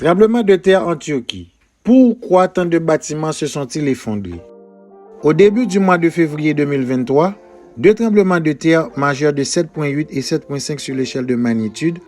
Tremblement de terre en Turquie. Pourquoi tant de bâtiments se sont-ils effondrés? Au début du mois de février 2023, deux tremblements de terre majeurs de 7,8 et 7,5 sur l'échelle de magnitude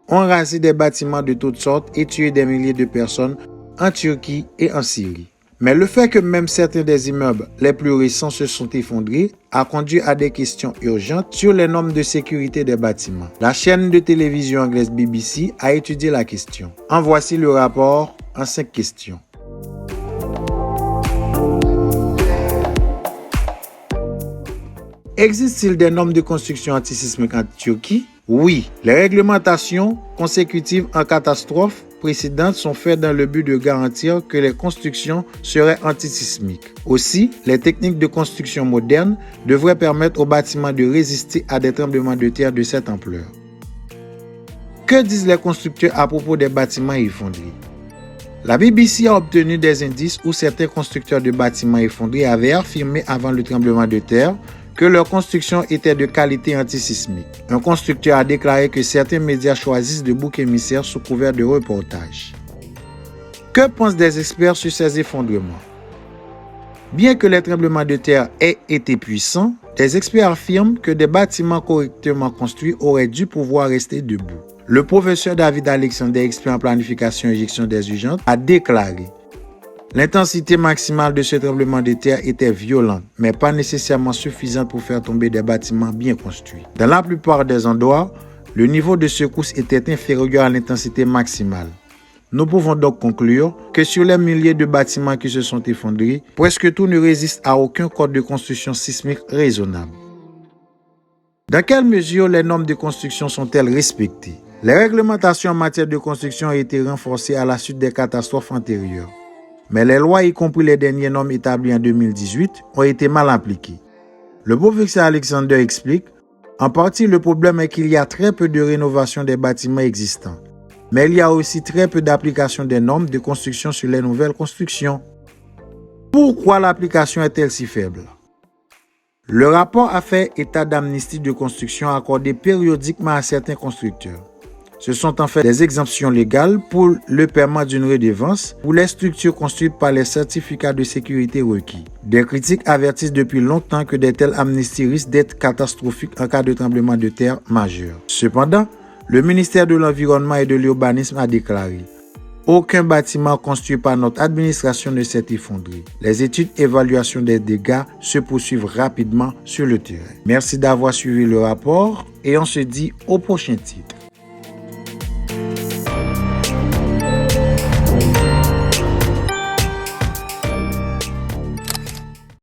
ont rasé des bâtiments de toutes sortes et tué des milliers de personnes en Turquie et en Syrie. Mais le fait que même certains des immeubles les plus récents se sont effondrés a conduit à des questions urgentes sur les normes de sécurité des bâtiments. La chaîne de télévision anglaise BBC a étudié la question. En voici le rapport en 5 questions. Existe-t-il des normes de construction antisismiques en Turquie? Oui, les réglementations consécutives en catastrophe précédentes sont faites dans le but de garantir que les constructions seraient antisismiques. Aussi, les techniques de construction modernes devraient permettre aux bâtiments de résister à des tremblements de terre de cette ampleur. Que disent les constructeurs à propos des bâtiments effondrés? La BBC a obtenu des indices où certains constructeurs de bâtiments effondrés avaient affirmé avant le tremblement de terre que leur construction était de qualité antisismique. Un constructeur a déclaré que certains médias choisissent de boucs émissaires sous couvert de reportages. Que pensent des experts sur ces effondrements? Bien que les tremblements de terre aient été puissants, des experts affirment que des bâtiments correctement construits auraient dû pouvoir rester debout. Le professeur David Alexander, expert en planification et gestion des urgences, a déclaré: l'intensité maximale de ce tremblement de terre était violente, mais pas nécessairement suffisante pour faire tomber des bâtiments bien construits. Dans la plupart des endroits, le niveau de secousse était inférieur à l'intensité maximale. Nous pouvons donc conclure que sur les milliers de bâtiments qui se sont effondrés, presque tout ne résiste à aucun code de construction sismique raisonnable. Dans quelle mesure les normes de construction sont-elles respectées? Les réglementations en matière de construction ont été renforcées à la suite des catastrophes antérieures. Mais les lois, y compris les dernières normes établies en 2018, ont été mal appliquées. Le professeur Alexander explique: en partie, le problème est qu'il y a très peu de rénovation des bâtiments existants. Mais il y a aussi très peu d'application des normes de construction sur les nouvelles constructions. Pourquoi l'application est-elle si faible? Le rapport a fait état d'amnistie de construction accordée périodiquement à certains constructeurs. Ce sont en fait des exemptions légales pour le paiement d'une redevance pour les structures construites par les certificats de sécurité requis. Des critiques avertissent depuis longtemps que de telles amnisties risquent d'être catastrophiques en cas de tremblement de terre majeur. Cependant, le ministère de l'Environnement et de l'Urbanisme a déclaré: aucun bâtiment construit par notre administration ne s'est effondré. Les études et évaluations des dégâts se poursuivent rapidement sur le terrain. Merci d'avoir suivi le rapport et on se dit au prochain titre.